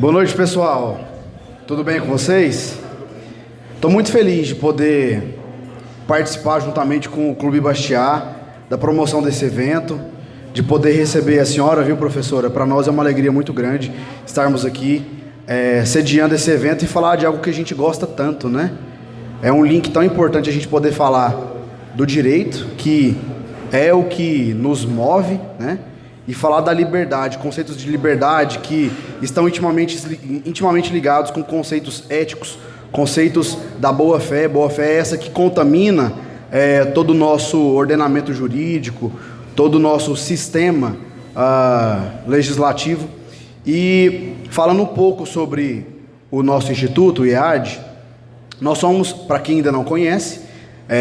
Boa noite, pessoal. Tudo bem com vocês? Estou muito feliz de poder participar juntamente com o Clube Bastiat da promoção desse evento, de poder receber a senhora, viu, professora? Para nós é uma alegria muito grande estarmos aqui sediando esse evento e falar de algo que a gente gosta tanto, né? É um link tão importante a gente poder falar do direito, que é o que nos move, né? E falar da liberdade, conceitos de liberdade que estão intimamente ligados com conceitos éticos, conceitos da boa-fé. Boa-fé é essa que contamina todo o nosso ordenamento jurídico, todo o nosso sistema legislativo. E falando um pouco sobre o nosso instituto, o IEAD, nós somos, para quem ainda não conhece,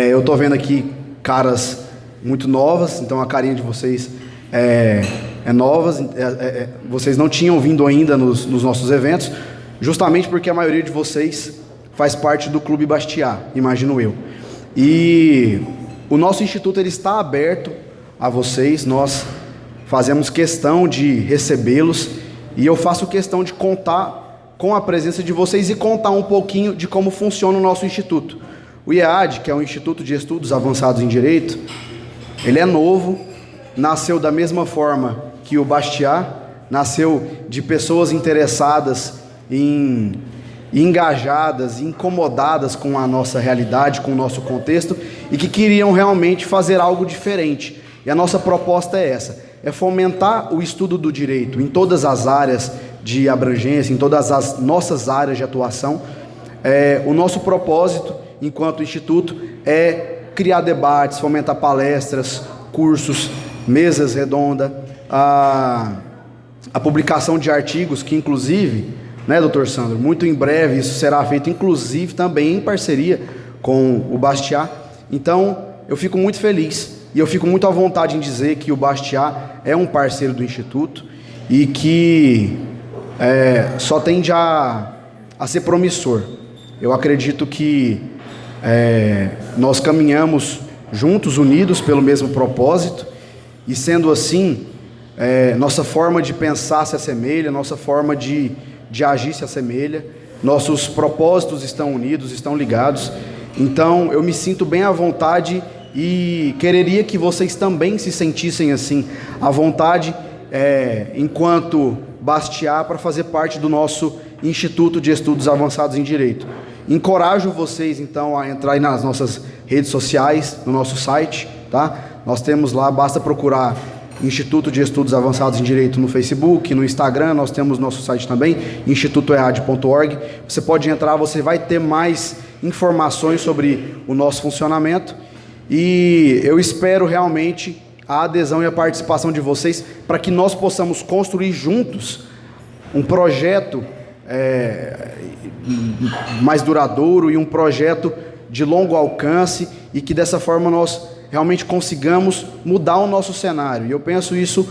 eu estou vendo aqui caras muito novas, então a carinha de vocês é novas, vocês não tinham vindo ainda nos nossos eventos, justamente porque a maioria de vocês faz parte do Clube Bastiat, imagino eu. E o nosso instituto ele está aberto a vocês, nós fazemos questão de recebê-los e eu faço questão de contar com a presença de vocês e contar um pouquinho de como funciona o nosso instituto. O IEAD, que é o Instituto de Estudos Avançados em Direito, ele é novo, nasceu da mesma forma que o Bastiat, nasceu de pessoas interessadas engajadas, incomodadas com a nossa realidade, com o nosso contexto e que queriam realmente fazer algo diferente. E a nossa proposta é essa, é fomentar o estudo do direito em todas as áreas de abrangência, em todas as nossas áreas de atuação. O nosso propósito, enquanto instituto, é criar debates, fomentar palestras, cursos, mesas redondas, a publicação de artigos que inclusive, né, doutor Sandro, muito em breve isso será feito inclusive também em parceria com o Bastiat. Então eu fico muito feliz e eu fico muito à vontade em dizer que o Bastiat é um parceiro do Instituto e que só tende a ser promissor. Eu acredito que nós caminhamos juntos, unidos pelo mesmo propósito, e sendo assim, nossa forma de pensar se assemelha, nossa forma de agir se assemelha, nossos propósitos estão unidos, estão ligados. Então eu me sinto bem à vontade e quereria que vocês também se sentissem assim, à vontade, enquanto Bastiat, para fazer parte do nosso Instituto de Estudos Avançados em Direito. Encorajo vocês então a entrarem nas nossas redes sociais, no nosso site, tá? Nós temos lá, basta procurar Instituto de Estudos Avançados em Direito no Facebook, no Instagram, nós temos nosso site também, institutoead.org. Você pode entrar, você vai ter mais informações sobre o nosso funcionamento e eu espero realmente a adesão e a participação de vocês para que nós possamos construir juntos um projeto mais duradouro e um projeto de longo alcance e que dessa forma nós realmente consigamos mudar o nosso cenário. E eu penso isso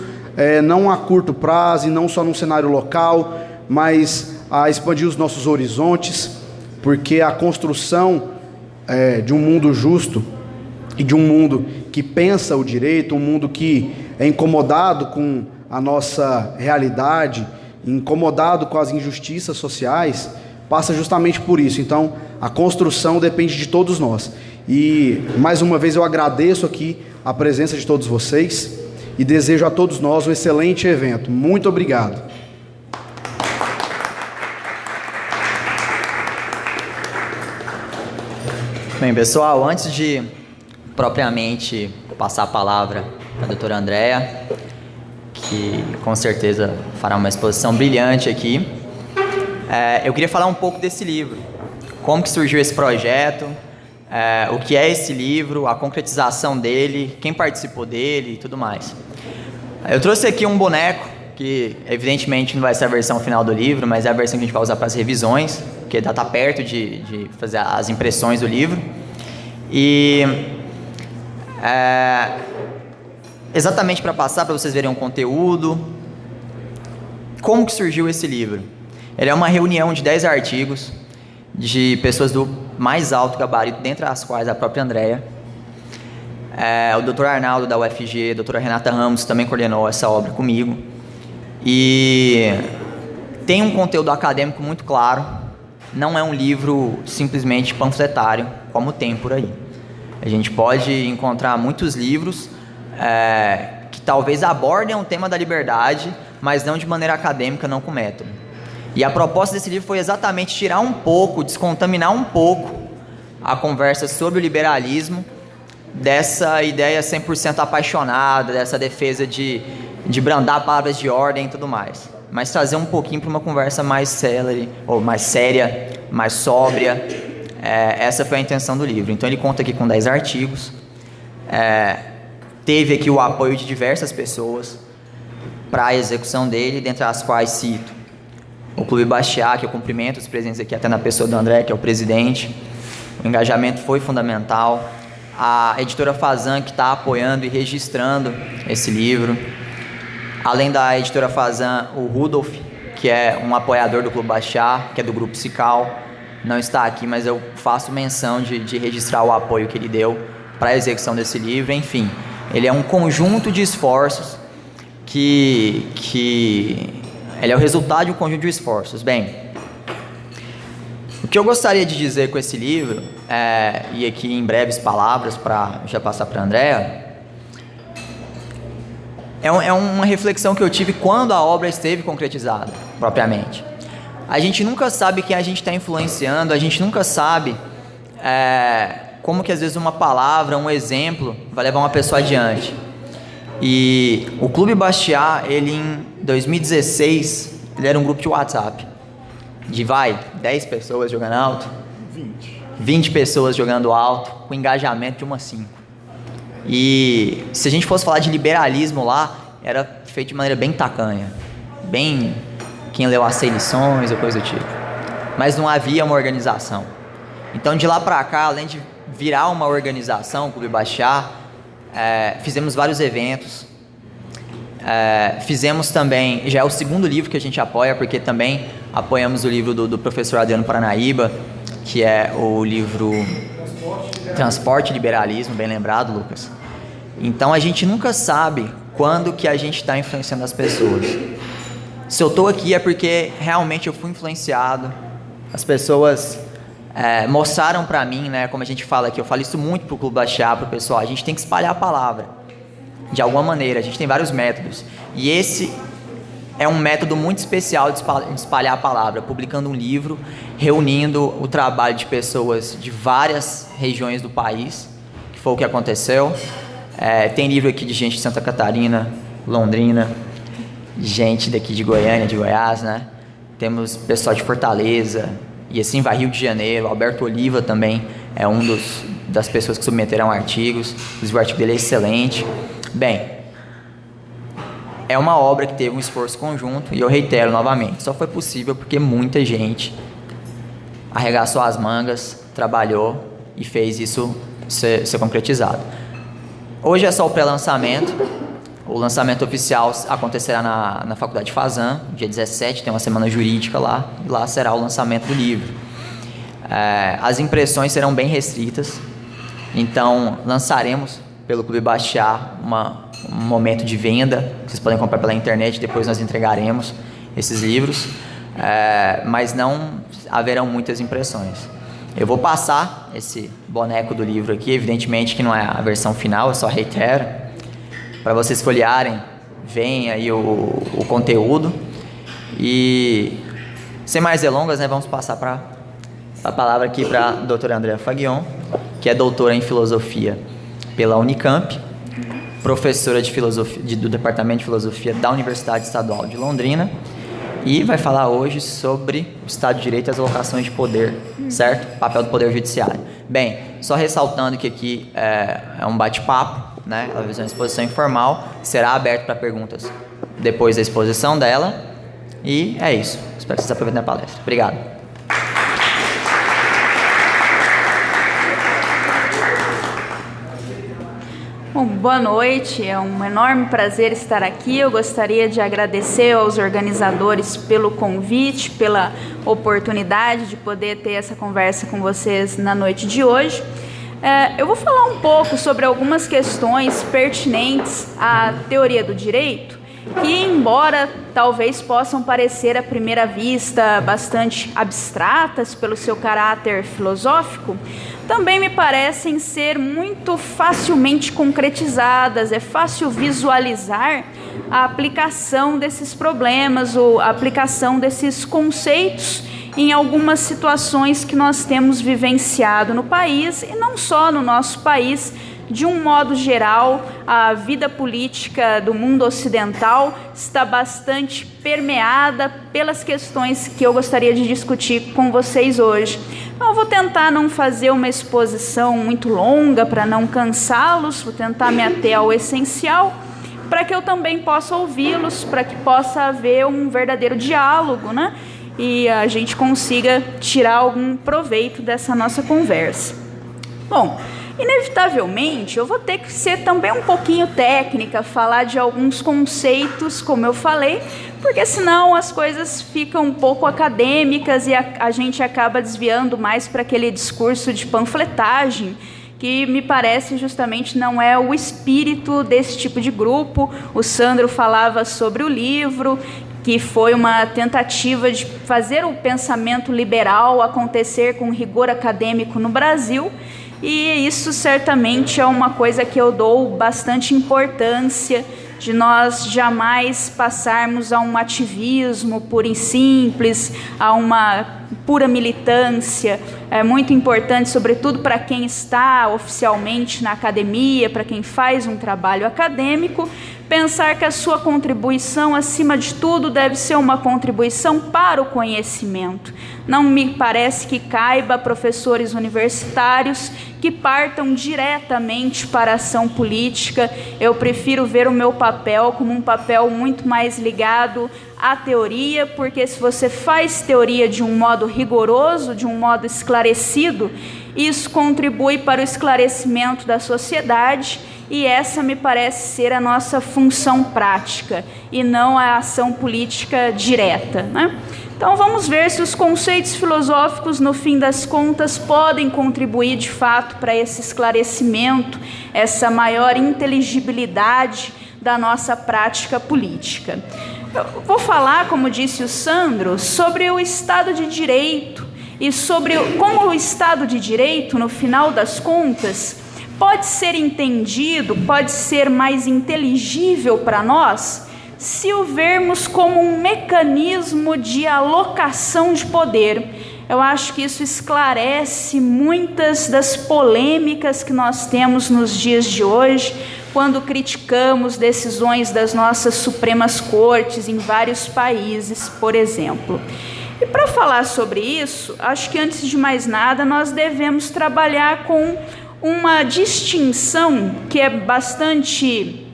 não a curto prazo e não só num cenário local, mas a expandir os nossos horizontes, porque a construção de um mundo justo e de um mundo que pensa o direito, um mundo que é incomodado com a nossa realidade, incomodado com as injustiças sociais, passa justamente por isso. Então, a construção depende de todos nós. E, mais uma vez, eu agradeço aqui a presença de todos vocês e desejo a todos nós um excelente evento. Muito obrigado. Bem, pessoal, antes de propriamente passar a palavra para a doutora Andréa, que com certeza fará uma exposição brilhante aqui, eu queria falar um pouco desse livro, como que surgiu esse projeto, o que é esse livro, a concretização dele, quem participou dele e tudo mais. Eu trouxe aqui um boneco, que evidentemente não vai ser a versão final do livro, mas é a versão que a gente vai usar para as revisões, porque ainda está perto de fazer as impressões do livro. E exatamente para passar, para vocês verem o conteúdo, como que surgiu esse livro. Ele é uma reunião de 10 artigos de pessoas do mais alto gabarito, dentre as quais a própria Andréa. O Dr. Arnaldo da UFG, a doutora Renata Ramos também coordenou essa obra comigo. E tem um conteúdo acadêmico muito claro, não é um livro simplesmente panfletário, como tem por aí. A gente pode encontrar muitos livros que talvez abordem o tema da liberdade, mas não de maneira acadêmica, não com método. E a proposta desse livro foi exatamente tirar um pouco, descontaminar um pouco a conversa sobre o liberalismo, dessa ideia 100% apaixonada, dessa defesa de brandar palavras de ordem e tudo mais, mas trazer um pouquinho para uma conversa mais célere, ou mais séria, mais sóbria. Essa foi a intenção do livro. Então ele conta aqui com 10 artigos, teve aqui o apoio de diversas pessoas para a execução dele, dentre as quais cito o Clube Bastiat, que eu cumprimento os presentes aqui, até na pessoa do André, que é o presidente. O engajamento foi fundamental. A editora Fazan, que está apoiando e registrando esse livro. Além da editora Fazan, o Rudolf, que é um apoiador do Clube Bastiat, que é do Grupo Cical, não está aqui, mas eu faço menção de registrar o apoio que ele deu para a execução desse livro. Enfim, ele é um conjunto de esforços que ele é o resultado de um conjunto de esforços. Bem, o que eu gostaria de dizer com esse livro, e aqui em breves palavras, para já passar para a Andréa, é uma reflexão que eu tive quando a obra esteve concretizada, propriamente. A gente nunca sabe quem a gente está influenciando, a gente nunca sabe como que às vezes uma palavra, um exemplo, vai levar uma pessoa adiante. E o Clube Bastiat, ele em 2016, ele era um grupo de WhatsApp, de 10 pessoas jogando alto, 20 pessoas jogando alto, com engajamento de umas 5. E se a gente fosse falar de liberalismo lá, era feito de maneira bem tacanha, bem quem leu as 6 lições ou coisa do tipo. Mas não havia uma organização. Então de lá para cá, além de virar uma organização, o Clube Bastiat, fizemos vários eventos, fizemos também, já é o segundo livro que a gente apoia, porque também apoiamos o livro do professor Adriano Paranaíba, que é o livro Transporte e Liberalismo, bem lembrado, Lucas. Então a gente nunca sabe quando que a gente está influenciando as pessoas. Se eu estou aqui é porque realmente eu fui influenciado, as pessoas mostraram para mim, né, como a gente fala aqui, eu falo isso muito pro Clube Bastiat, pro pessoal, a gente tem que espalhar a palavra, de alguma maneira, a gente tem vários métodos, e esse é um método muito especial de espalhar a palavra, publicando um livro, reunindo o trabalho de pessoas de várias regiões do país, que foi o que aconteceu. Tem livro aqui de gente de Santa Catarina, Londrina, gente daqui de Goiânia, de Goiás, né? Temos pessoal de Fortaleza, e assim vai, Rio de Janeiro. Alberto Oliva também é das pessoas que submeteram artigos. O artigo dele é excelente. Bem, é uma obra que teve um esforço conjunto, e eu reitero novamente, só foi possível porque muita gente arregaçou as mangas, trabalhou e fez isso ser concretizado. Hoje é só o pré-lançamento. O lançamento oficial acontecerá na Faculdade Fazan, dia 17, tem uma semana jurídica lá, e lá será o lançamento do livro. As impressões serão bem restritas, então lançaremos pelo Clube Bastiat um momento de venda, vocês podem comprar pela internet, depois nós entregaremos esses livros, mas não haverão muitas impressões. Eu vou passar esse boneco do livro aqui, evidentemente que não é a versão final, eu só reitero, para vocês folhearem, veem aí o conteúdo. E sem mais delongas, né, vamos passar a palavra aqui para a doutora Andréa Faguion, que é doutora em filosofia pela Unicamp, professora de filosofia, do Departamento de Filosofia da Universidade Estadual de Londrina, e vai falar hoje sobre o Estado de Direito e as alocações de poder, certo? O papel do Poder Judiciário. Bem, só ressaltando que aqui é um bate-papo, né? Ela vai fazer uma exposição informal, será aberto para perguntas depois da exposição dela, e é isso. Espero que vocês aproveitem a palestra. Obrigado. Bom, boa noite, é um enorme prazer estar aqui. Eu gostaria de agradecer aos organizadores pelo convite, pela oportunidade de poder ter essa conversa com vocês na noite de hoje. Eu vou falar um pouco sobre algumas questões pertinentes à teoria do direito que, embora talvez possam parecer à primeira vista bastante abstratas pelo seu caráter filosófico, também me parecem ser muito facilmente concretizadas. É fácil visualizar a aplicação desses problemas ou a aplicação desses conceitos em algumas situações que nós temos vivenciado no país, e não só no nosso país. De um modo geral, a vida política do mundo ocidental está bastante permeada pelas questões que eu gostaria de discutir com vocês hoje. Então, eu vou tentar não fazer uma exposição muito longa para não cansá-los, vou tentar me ater ao essencial, para que eu também possa ouvi-los, para que possa haver um verdadeiro diálogo, né? E a gente consiga tirar algum proveito dessa nossa conversa. Bom, inevitavelmente, eu vou ter que ser também um pouquinho técnica, falar de alguns conceitos, como eu falei, porque senão as coisas ficam um pouco acadêmicas e a gente acaba desviando mais para aquele discurso de panfletagem, que me parece justamente não é o espírito desse tipo de grupo. O Sandro falava sobre o livro, que foi uma tentativa de fazer o pensamento liberal acontecer com rigor acadêmico no Brasil, e isso certamente é uma coisa que eu dou bastante importância, de nós jamais passarmos a um ativismo puro e simples, a uma pura militância. É muito importante, sobretudo para quem está oficialmente na academia, para quem faz um trabalho acadêmico, pensar que a sua contribuição, acima de tudo, deve ser uma contribuição para o conhecimento. Não me parece que caiba a professores universitários que partam diretamente para a ação política. Eu prefiro ver o meu papel como um papel muito mais ligado à teoria, porque se você faz teoria de um modo rigoroso, de um modo esclarecido, isso contribui para o esclarecimento da sociedade, e essa me parece ser a nossa função prática, e não a ação política direta, né? Então vamos ver se os conceitos filosóficos, no fim das contas, podem contribuir de fato para esse esclarecimento, essa maior inteligibilidade da nossa prática política. Eu vou falar, como disse o Sandro, sobre o Estado de Direito e sobre como o Estado de Direito, no final das contas, pode ser entendido, pode ser mais inteligível para nós, se o vermos como um mecanismo de alocação de poder. Eu acho que isso esclarece muitas das polêmicas que nós temos nos dias de hoje, quando criticamos decisões das nossas Supremas Cortes em vários países, por exemplo. E para falar sobre isso, acho que antes de mais nada nós devemos trabalhar com uma distinção que é bastante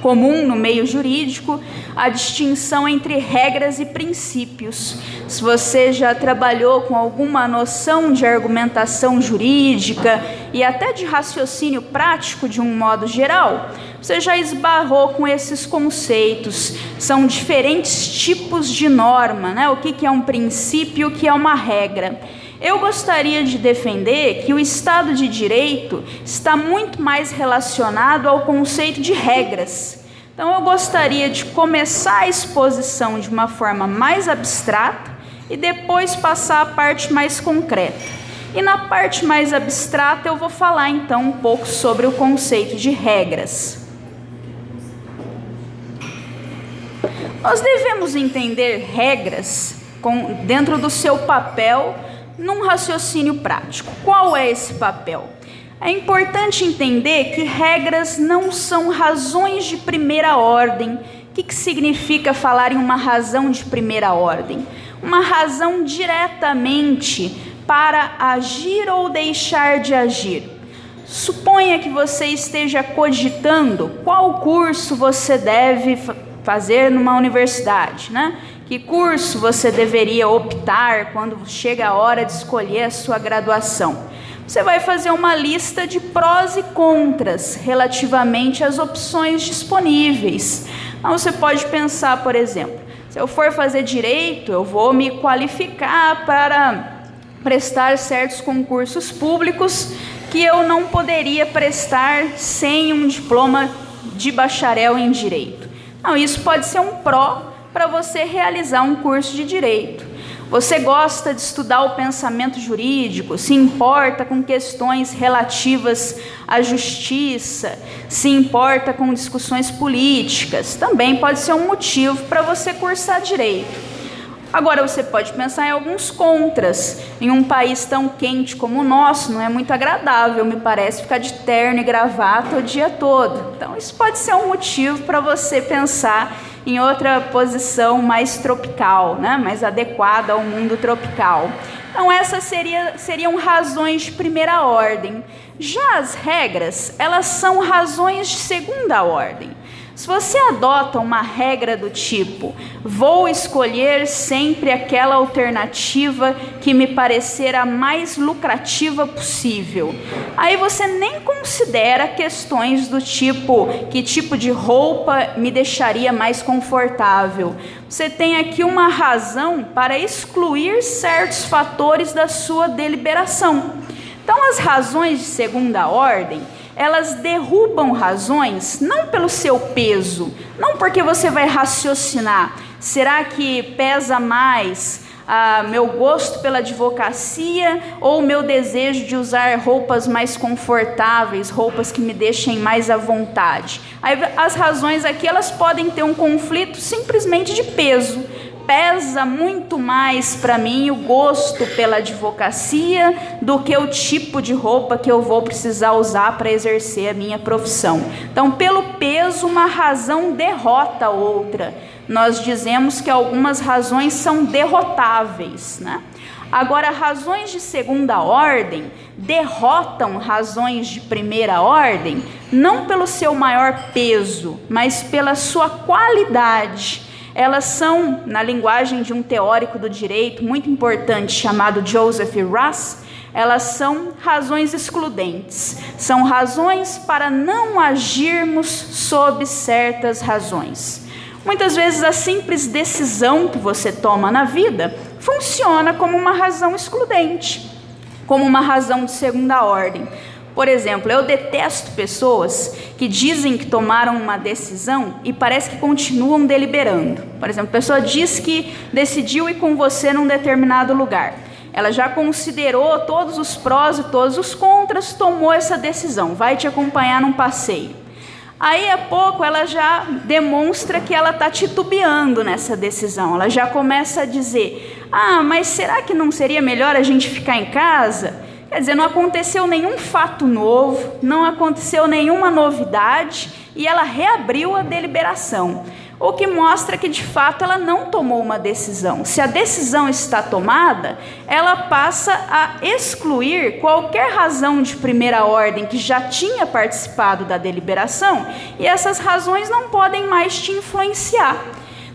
comum no meio jurídico, a distinção entre regras e princípios. Se você já trabalhou com alguma noção de argumentação jurídica e até de raciocínio prático de um modo geral, você já esbarrou com esses conceitos. São diferentes tipos de norma, né? O que é um princípio e o que é uma regra. Eu gostaria de defender que o Estado de Direito está muito mais relacionado ao conceito de regras. Então, eu gostaria de começar a exposição de uma forma mais abstrata e depois passar à parte mais concreta. E na parte mais abstrata eu vou falar então um pouco sobre o conceito de regras. Nós devemos entender regras dentro do seu papel num raciocínio prático. Qual é esse papel? É importante entender que regras não são razões de primeira ordem. O que significa falar em uma razão de primeira ordem? Uma razão diretamente para agir ou deixar de agir. Suponha que você esteja cogitando qual curso você deve fazer numa universidade, né? Que curso você deveria optar quando chega a hora de escolher a sua graduação? Você vai fazer uma lista de prós e contras relativamente às opções disponíveis. Então você pode pensar, por exemplo, se eu for fazer direito, eu vou me qualificar para prestar certos concursos públicos que eu não poderia prestar sem um diploma de bacharel em direito. Não, isso pode ser um pró para você realizar um curso de direito. Você gosta de estudar o pensamento jurídico, se importa com questões relativas à justiça, se importa com discussões políticas, também pode ser um motivo para você cursar direito. Agora, você pode pensar em alguns contras. Em um país tão quente como o nosso, não é muito agradável, me parece, ficar de terno e gravata o dia todo. Então, isso pode ser um motivo para você pensar em outra posição mais tropical, né? Mais adequada ao mundo tropical. Então, essas seriam razões de primeira ordem. Já as regras, elas são razões de segunda ordem. Se você adota uma regra do tipo, vou escolher sempre aquela alternativa que me parecer a mais lucrativa possível, aí você nem considera questões do tipo, que tipo de roupa me deixaria mais confortável. Você tem aqui uma razão para excluir certos fatores da sua deliberação. Então, as razões de segunda ordem, elas derrubam razões não pelo seu peso, não porque você vai raciocinar, será que pesa mais meu gosto pela advocacia ou meu desejo de usar roupas mais confortáveis, roupas que me deixem mais à vontade? Aí, as razões aqui, elas podem ter um conflito simplesmente de peso. Pesa muito mais para mim o gosto pela advocacia do que o tipo de roupa que eu vou precisar usar para exercer a minha profissão. Então, pelo peso, uma razão derrota a outra. Nós dizemos que algumas razões são derrotáveis, né? Agora, razões de segunda ordem derrotam razões de primeira ordem, não pelo seu maior peso, mas pela sua qualidade. Elas são, na linguagem de um teórico do direito muito importante chamado Joseph Russ, elas são razões excludentes. São razões para não agirmos sob certas razões. Muitas vezes a simples decisão que você toma na vida funciona como uma razão excludente, como uma razão de segunda ordem. Por exemplo, eu detesto pessoas que dizem que tomaram uma decisão e parece que continuam deliberando. Por exemplo, a pessoa diz que decidiu ir com você num determinado lugar. Ela já considerou todos os prós e todos os contras, tomou essa decisão, vai te acompanhar num passeio. Aí, a pouco, ela já demonstra que ela está titubeando nessa decisão. Ela já começa a dizer, mas será que não seria melhor a gente ficar em casa? Quer dizer, não aconteceu nenhum fato novo, não aconteceu nenhuma novidade e ela reabriu a deliberação. O que mostra que, de fato, ela não tomou uma decisão. Se a decisão está tomada, ela passa a excluir qualquer razão de primeira ordem que já tinha participado da deliberação e essas razões não podem mais te influenciar.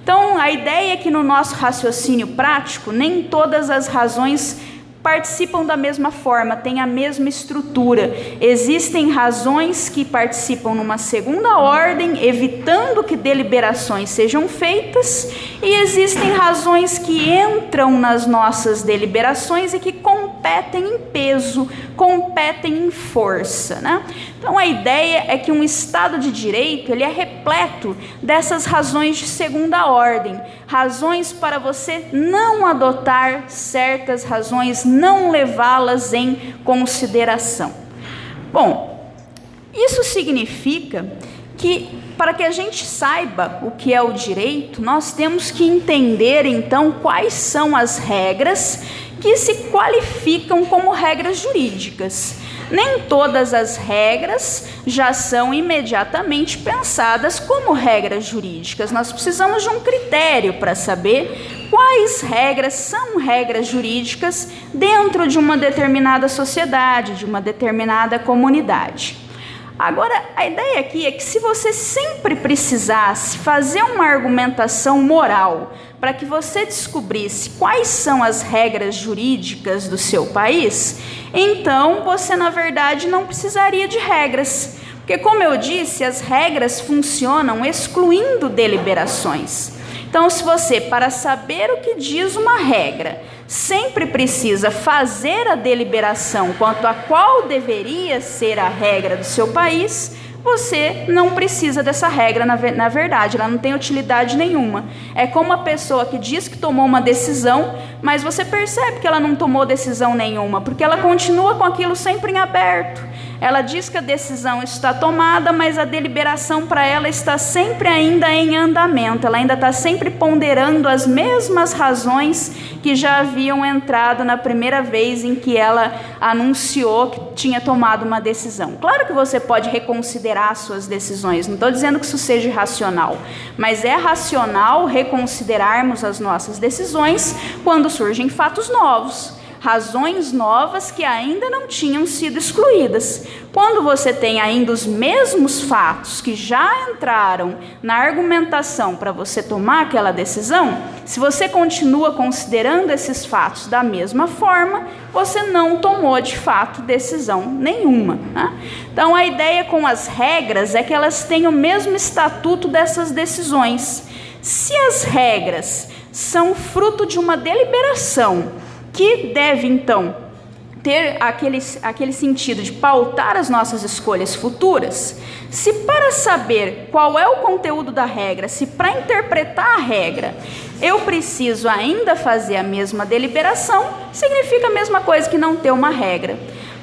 Então, a ideia é que no nosso raciocínio prático, nem todas as razões participam da mesma forma, têm a mesma estrutura. Existem razões que participam numa segunda ordem, evitando que deliberações sejam feitas, e existem razões que entram nas nossas deliberações e que competem em peso, competem em força, né? Então, a ideia é que um Estado de Direito, ele é repleto dessas razões de segunda ordem, razões para você não adotar certas razões, não levá-las em consideração. Bom, isso significa que, para que a gente saiba o que é o direito, nós temos que entender, então, quais são as regras que se qualificam como regras jurídicas. Nem todas as regras já são imediatamente pensadas como regras jurídicas. Nós precisamos de um critério para saber quais regras são regras jurídicas dentro de uma determinada sociedade, de uma determinada comunidade. Agora, a ideia aqui é que se você sempre precisasse fazer uma argumentação moral para que você descobrisse quais são as regras jurídicas do seu país, então você, na verdade, não precisaria de regras. Porque, como eu disse, as regras funcionam excluindo deliberações. Então, se você, para saber o que diz uma regra, sempre precisa fazer a deliberação quanto a qual deveria ser a regra do seu país, você não precisa dessa regra, na verdade, ela não tem utilidade nenhuma. É como a pessoa que diz que tomou uma decisão, mas você percebe que ela não tomou decisão nenhuma, porque ela continua com aquilo sempre em aberto. Ela diz que a decisão está tomada, mas a deliberação para ela está sempre ainda em andamento, ela ainda está sempre ponderando as mesmas razões que já haviam entrado na primeira vez em que ela anunciou que tinha tomado uma decisão. Claro que você pode reconsiderar suas decisões, não estou dizendo que isso seja irracional, mas é racional reconsiderarmos as nossas decisões quando surgem fatos novos, razões novas que ainda não tinham sido excluídas. Quando você tem ainda os mesmos fatos que já entraram na argumentação para você tomar aquela decisão, se você continua considerando esses fatos da mesma forma, você não tomou de fato decisão nenhuma, né? Então a ideia com as regras é que elas têm o mesmo estatuto dessas decisões. Se as regras são fruto de uma deliberação, que deve, então, ter aquele sentido de pautar as nossas escolhas futuras, se para saber qual é o conteúdo da regra, se para interpretar a regra, eu preciso ainda fazer a mesma deliberação, significa a mesma coisa que não ter uma regra.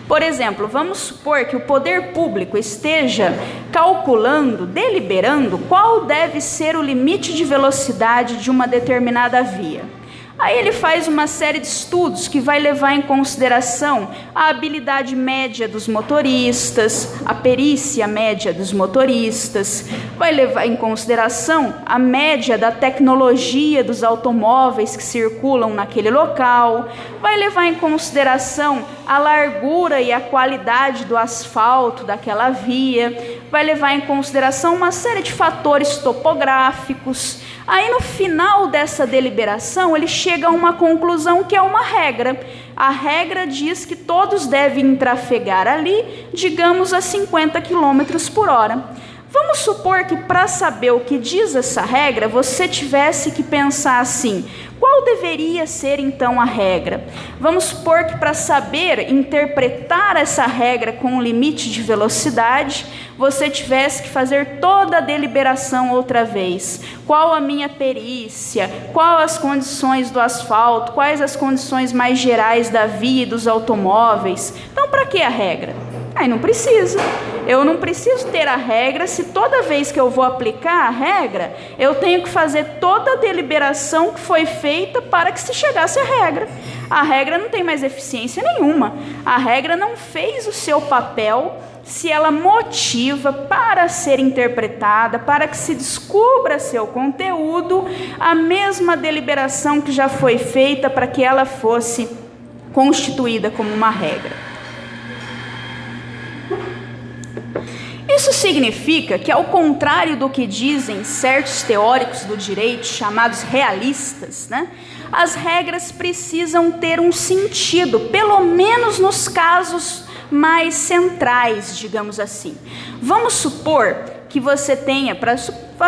Por exemplo, vamos supor que o poder público esteja calculando, deliberando qual deve ser o limite de velocidade de uma determinada via. Aí ele faz uma série de estudos que vai levar em consideração a habilidade média dos motoristas, a perícia média dos motoristas, vai levar em consideração a média da tecnologia dos automóveis que circulam naquele local, vai levar em consideração a largura e a qualidade do asfalto daquela via, vai levar em consideração uma série de fatores topográficos. Aí no final dessa deliberação ele chega a uma conclusão que é uma regra. A regra diz que todos devem trafegar ali, digamos, a 50 km por hora. Vamos supor que para saber o que diz essa regra, você tivesse que pensar assim: qual deveria ser então a regra? Vamos supor que para saber interpretar essa regra com um limite de velocidade, você tivesse que fazer toda a deliberação outra vez. Qual a minha perícia? Quais as condições do asfalto? Quais as condições mais gerais da via e dos automóveis? Então, para que a regra? Aí não precisa. Eu não preciso ter a regra se toda vez que eu vou aplicar a regra, eu tenho que fazer toda a deliberação que foi feita para que se chegasse à regra. A regra não tem mais eficiência nenhuma. A regra não fez o seu papel se ela motiva para ser interpretada, para que se descubra seu conteúdo, a mesma deliberação que já foi feita para que ela fosse constituída como uma regra. Isso significa que, ao contrário do que dizem certos teóricos do direito, chamados realistas, né, as regras precisam ter um sentido, pelo menos nos casos mais centrais, digamos assim. Vamos supor que você tenha,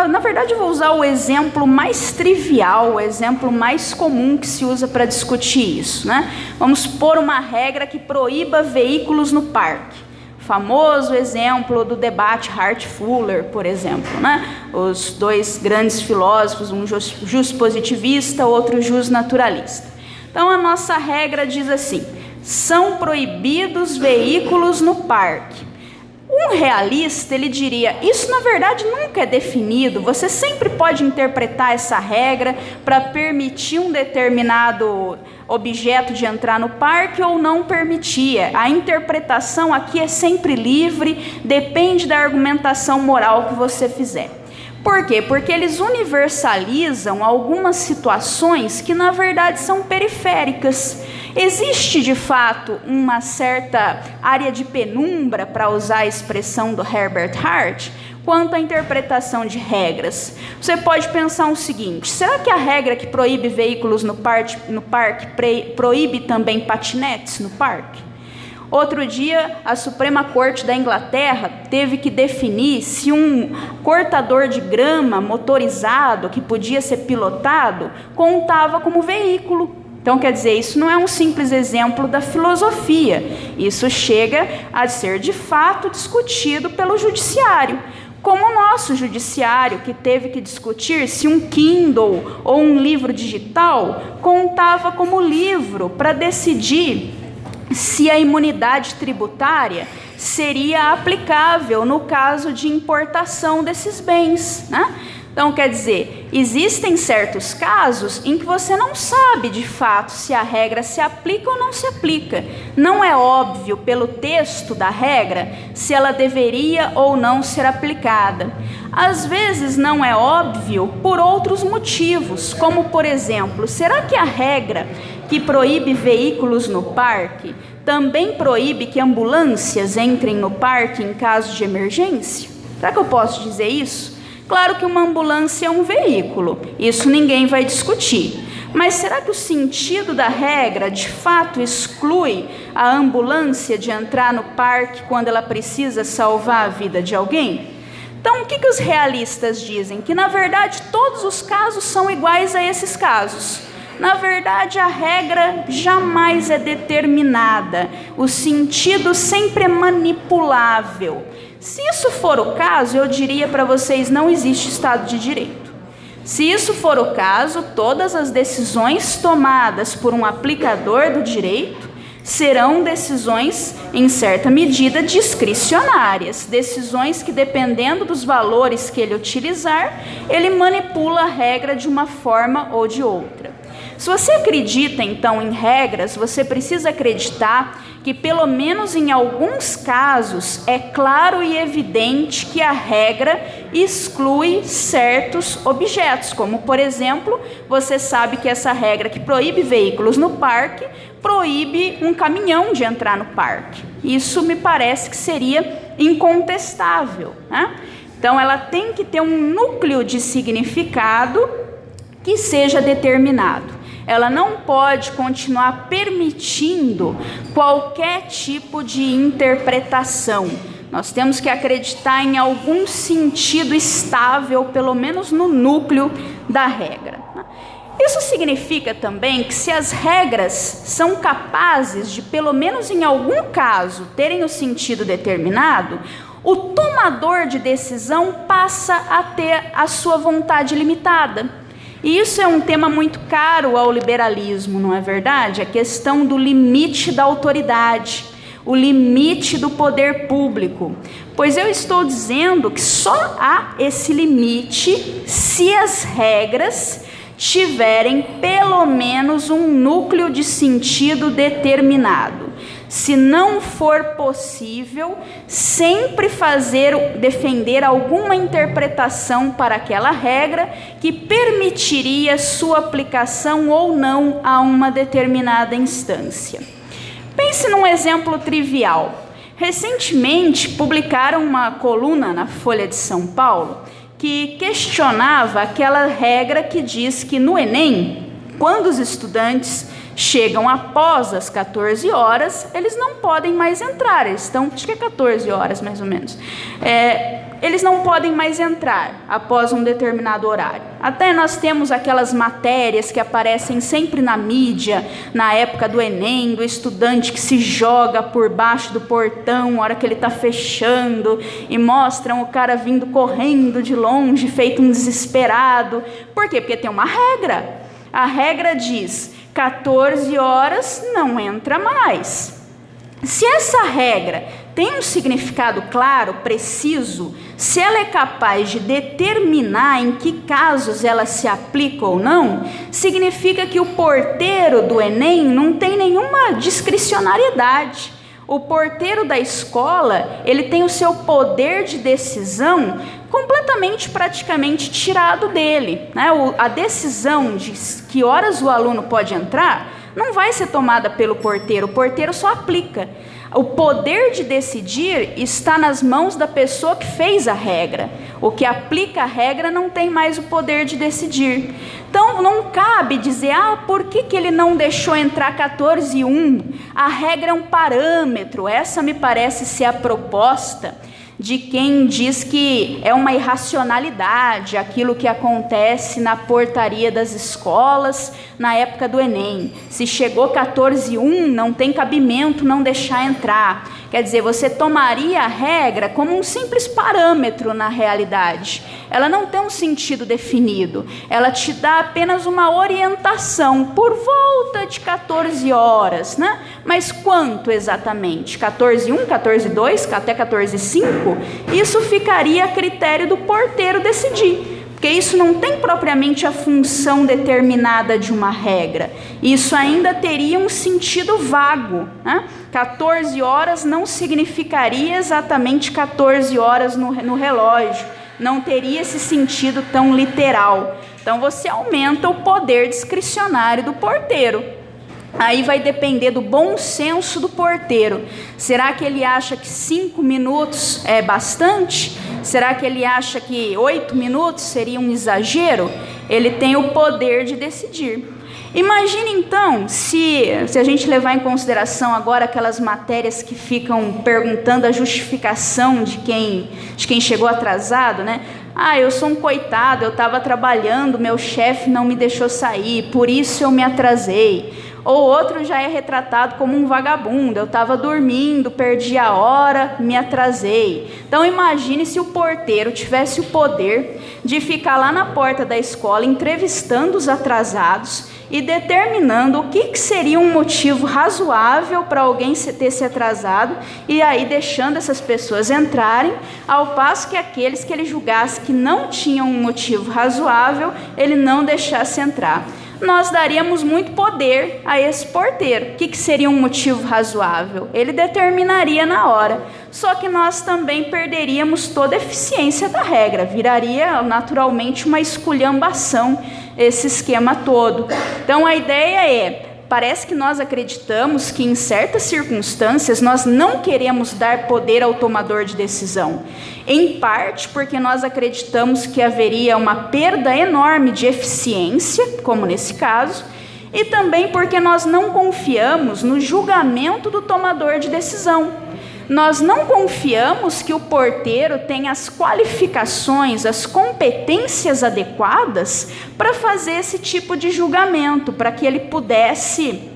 na verdade eu vou usar o exemplo mais trivial, o exemplo mais comum que se usa para discutir isso, né? Vamos supor uma regra que proíba veículos no parque. Famoso exemplo do debate Hart-Fuller, por exemplo, né? Os dois grandes filósofos, um justpositivista, outro justnaturalista. Então a nossa regra diz assim: são proibidos veículos no parque. Um realista, ele diria, isso na verdade nunca é definido, você sempre pode interpretar essa regra para permitir um determinado objeto de entrar no parque ou não permitir. A interpretação aqui é sempre livre, depende da argumentação moral que você fizer. Por quê? Porque eles universalizam algumas situações que na verdade são periféricas. Existe de fato uma certa área de penumbra, para usar a expressão do Herbert Hart, quanto à interpretação de regras. Você pode pensar o seguinte: será que a regra que proíbe veículos no parque proíbe também patinetes no parque? Outro dia, a Suprema Corte da Inglaterra teve que definir se um cortador de grama motorizado, que podia ser pilotado, contava como veículo. Então, quer dizer, isso não é um simples exemplo da filosofia, isso chega a ser de fato discutido pelo judiciário, como o nosso judiciário, que teve que discutir se um Kindle ou um livro digital contava como livro para decidir se a imunidade tributária seria aplicável no caso de importação desses bens, né? Então, quer dizer, existem certos casos em que você não sabe de fato se a regra se aplica ou não se aplica. Não é óbvio pelo texto da regra se ela deveria ou não ser aplicada. Às vezes não é óbvio por outros motivos, como por exemplo, será que a regra que proíbe veículos no parque também proíbe que ambulâncias entrem no parque em caso de emergência? Será que eu posso dizer isso? Claro que uma ambulância é um veículo, isso ninguém vai discutir. Mas será que o sentido da regra de fato exclui a ambulância de entrar no parque quando ela precisa salvar a vida de alguém? Então, o que os realistas dizem? Que na verdade todos os casos são iguais a esses casos. Na verdade, a regra jamais é determinada, o sentido sempre é manipulável. Se isso for o caso, eu diria para vocês, não existe Estado de Direito. Se isso for o caso, todas as decisões tomadas por um aplicador do direito serão decisões, em certa medida, discricionárias. Decisões que, dependendo dos valores que ele utilizar, ele manipula a regra de uma forma ou de outra. Se você acredita, então, em regras, você precisa acreditar que, pelo menos em alguns casos, é claro e evidente que a regra exclui certos objetos, como, por exemplo, você sabe que essa regra que proíbe veículos no parque, proíbe um caminhão de entrar no parque. Isso me parece que seria incontestável, né? Então, ela tem que ter um núcleo de significado que seja determinado. Ela não pode continuar permitindo qualquer tipo de interpretação. Nós temos que acreditar em algum sentido estável, pelo menos no núcleo da regra. Isso significa também que se as regras são capazes de, pelo menos em algum caso, terem o sentido determinado, o tomador de decisão passa a ter a sua vontade limitada. E isso é um tema muito caro ao liberalismo, não é verdade? A questão do limite da autoridade, o limite do poder público. Pois eu estou dizendo que só há esse limite se as regras tiverem pelo menos um núcleo de sentido determinado. Se não for possível, sempre defender alguma interpretação para aquela regra que permitiria sua aplicação ou não a uma determinada instância. Pense num exemplo trivial. Recentemente, publicaram uma coluna na Folha de São Paulo que questionava aquela regra que diz que no Enem, quando os estudantes chegam após as 14 horas, eles não podem mais entrar, eles estão, acho que é 14 horas mais ou menos, eles não podem mais entrar após um determinado horário. Até nós temos aquelas matérias que aparecem sempre na mídia, na época do Enem, do estudante que se joga por baixo do portão, na hora que ele está fechando, e mostram o cara vindo correndo de longe, feito um desesperado. Por quê? Porque tem uma regra. A regra diz: 14 horas não entra mais. Se essa regra tem um significado claro, preciso, se ela é capaz de determinar em que casos ela se aplica ou não, significa que o porteiro do Enem não tem nenhuma discricionariedade. O porteiro da escola, ele tem o seu poder de decisão completamente, praticamente tirado dele, né? A decisão de que horas o aluno pode entrar não vai ser tomada pelo porteiro, o porteiro só aplica. O poder de decidir está nas mãos da pessoa que fez a regra. O que aplica a regra não tem mais o poder de decidir. Então, não cabe dizer, por que ele não deixou entrar 14h01? A regra é um parâmetro, essa me parece ser a proposta. de quem diz que é uma irracionalidade aquilo que acontece na portaria das escolas na época do Enem. Se chegou 14:1, não tem cabimento não deixar entrar. Quer dizer, você tomaria a regra como um simples parâmetro na realidade. Ela não tem um sentido definido. Ela te dá apenas uma orientação por volta de 14 horas, né? Mas quanto exatamente? 14:1, 14:2, até 14:5? Isso ficaria a critério do porteiro decidir. Porque isso não tem propriamente a função determinada de uma regra. Isso ainda teria um sentido vago, né? 14 horas não significaria exatamente 14 horas no relógio. Não teria esse sentido tão literal. Então você aumenta o poder discricionário do porteiro. Aí vai depender do bom senso do porteiro. Será que ele acha que 5 minutos é bastante? Será que ele acha que 8 minutos seria um exagero? Ele tem o poder de decidir. Imagine então, se a gente levar em consideração agora aquelas matérias que ficam perguntando a justificação de quem chegou atrasado, né? Ah, eu sou um coitado, eu estava trabalhando, meu chefe não me deixou sair, por isso eu me atrasei. Ou outro já é retratado como um vagabundo, eu estava dormindo, perdi a hora, me atrasei. Então imagine se o porteiro tivesse o poder de ficar lá na porta da escola entrevistando os atrasados e determinando o que seria um motivo razoável para alguém ter se atrasado, e aí deixando essas pessoas entrarem, ao passo que aqueles que ele julgasse que não tinham um motivo razoável, ele não deixasse entrar. Nós daríamos muito poder a esse porteiro. O que seria um motivo razoável? Ele determinaria na hora. Só que nós também perderíamos toda a eficiência da regra. Viraria naturalmente uma esculhambação esse esquema todo. Então a ideia é, parece que nós acreditamos que em certas circunstâncias nós não queremos dar poder ao tomador de decisão. Em parte porque nós acreditamos que haveria uma perda enorme de eficiência, como nesse caso, e também porque nós não confiamos no julgamento do tomador de decisão. Nós não confiamos que o porteiro tenha as qualificações, as competências adequadas para fazer esse tipo de julgamento, para que ele pudesse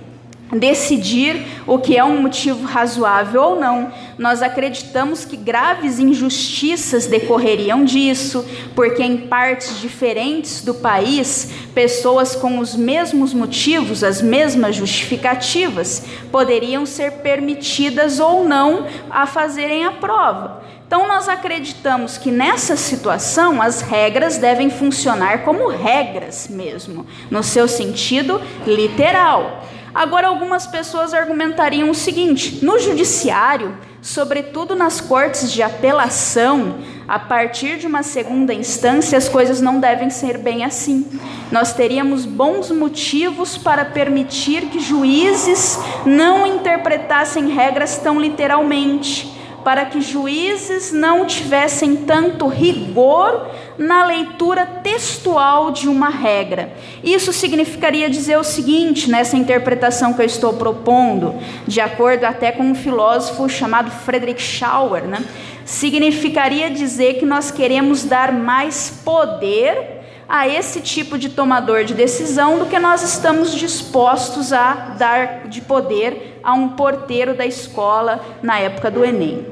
decidir o que é um motivo razoável ou não. Nós acreditamos que graves injustiças decorreriam disso, porque em partes diferentes do país, pessoas com os mesmos motivos, as mesmas justificativas, poderiam ser permitidas ou não a fazerem a prova. Então nós acreditamos que nessa situação as regras devem funcionar como regras mesmo, no seu sentido literal. Agora, algumas pessoas argumentariam o seguinte: no judiciário, sobretudo nas cortes de apelação, a partir de uma segunda instância, as coisas não devem ser bem assim. Nós teríamos bons motivos para permitir que juízes não interpretassem regras tão literalmente, para que juízes não tivessem tanto rigor na leitura textual de uma regra. Isso significaria dizer o seguinte, nessa interpretação que eu estou propondo, de acordo até com um filósofo chamado Friedrich Schauer, né? Significaria dizer que nós queremos dar mais poder a esse tipo de tomador de decisão do que nós estamos dispostos a dar de poder a um porteiro da escola na época do Enem.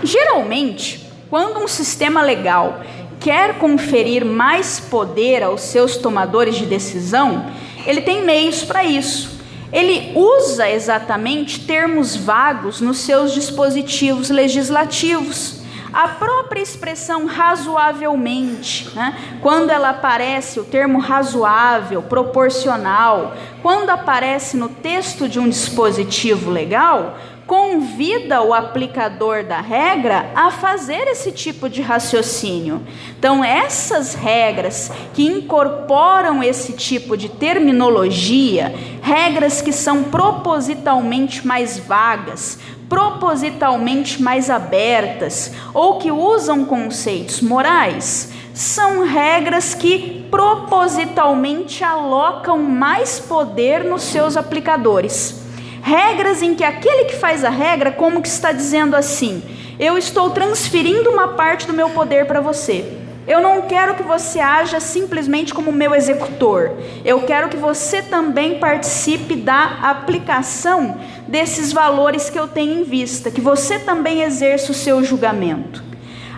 Geralmente, quando um sistema legal quer conferir mais poder aos seus tomadores de decisão, ele tem meios para isso. Ele usa exatamente termos vagos nos seus dispositivos legislativos. A própria expressão razoavelmente, né? Quando ela aparece, o termo razoável, proporcional, quando aparece no texto de um dispositivo legal, convida o aplicador da regra a fazer esse tipo de raciocínio. Então, essas regras que incorporam esse tipo de terminologia, regras que são propositalmente mais vagas, propositalmente mais abertas, ou que usam conceitos morais, são regras que propositalmente alocam mais poder nos seus aplicadores. regras em que aquele que faz a regra como que está dizendo assim: eu estou transferindo uma parte do meu poder para você. Eu não quero que você haja simplesmente como meu executor. Eu quero que você também participe da aplicação desses valores que eu tenho em vista, que você também exerça o seu julgamento.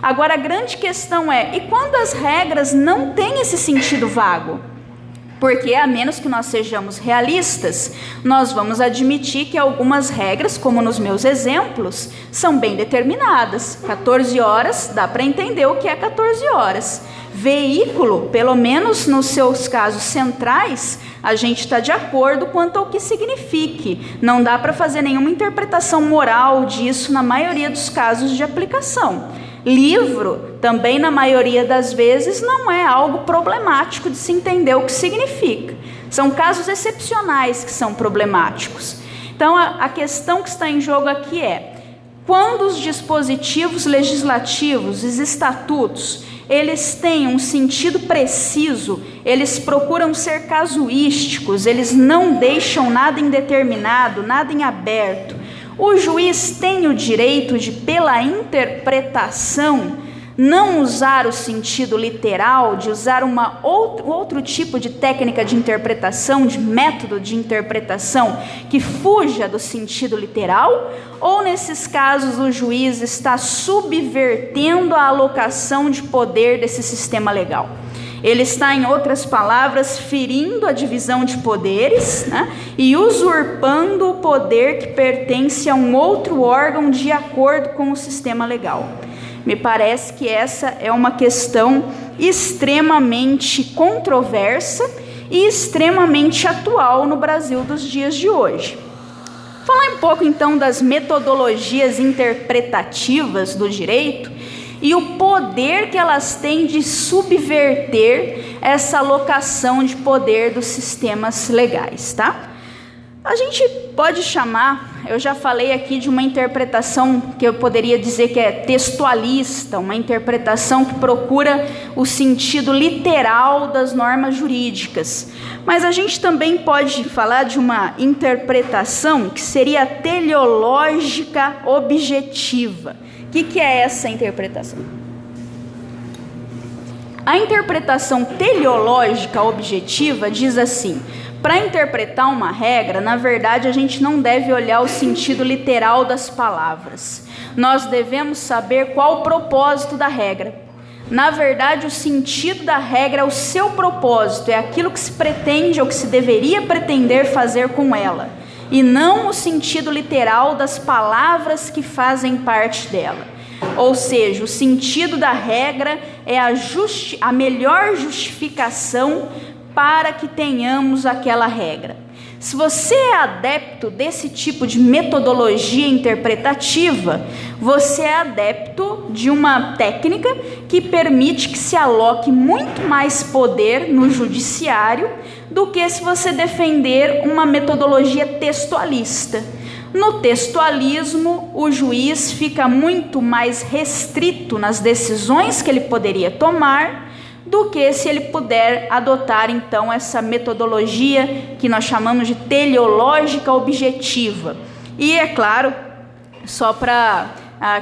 Agora, a grande questão é, e quando as regras não têm esse sentido vago? Porque, a menos que nós sejamos realistas, nós vamos admitir que algumas regras, como nos meus exemplos, são bem determinadas. 14 horas, dá para entender o que é 14 horas. Veículo, pelo menos nos seus casos centrais, a gente está de acordo quanto ao que signifique. Não dá para fazer nenhuma interpretação moral disso na maioria dos casos de aplicação. Livro, também na maioria das vezes, não é algo problemático de se entender o que significa. São casos excepcionais que são problemáticos. Então, a questão que está em jogo aqui é: quando os dispositivos legislativos, os estatutos, eles têm um sentido preciso, eles procuram ser casuísticos, eles não deixam nada indeterminado, nada em aberto. O juiz tem o direito de, pela interpretação, não usar o sentido literal, de usar outro tipo de técnica de interpretação, de método de interpretação que fuja do sentido literal? Ou, nesses casos, o juiz está subvertendo a alocação de poder desse sistema legal? Ele está, em outras palavras, ferindo a divisão de poderes, né, e usurpando o poder que pertence a um outro órgão de acordo com o sistema legal. Me parece que essa é uma questão extremamente controversa e extremamente atual no Brasil dos dias de hoje. Falar um pouco então das metodologias interpretativas do direito e o poder que elas têm de subverter essa alocação de poder dos sistemas legais, tá? A gente pode chamar, eu já falei aqui de uma interpretação que eu poderia dizer que é textualista, uma interpretação que procura o sentido literal das normas jurídicas. Mas a gente também pode falar de uma interpretação que seria teleológica objetiva. O que é essa interpretação? A interpretação teleológica objetiva diz assim: para interpretar uma regra, na verdade, a gente não deve olhar o sentido literal das palavras. Nós devemos saber qual o propósito da regra. Na verdade, o sentido da regra é o seu propósito, é aquilo que se pretende ou que se deveria pretender fazer com ela, e não o sentido literal das palavras que fazem parte dela. Ou seja, o sentido da regra é a melhor justificação para que tenhamos aquela regra. Se você é adepto desse tipo de metodologia interpretativa, você é adepto de uma técnica que permite que se aloque muito mais poder no judiciário do que se você defender uma metodologia textualista. No textualismo, o juiz fica muito mais restrito nas decisões que ele poderia tomar do que se ele puder adotar, então, essa metodologia que nós chamamos de teleológica objetiva. E, é claro, só para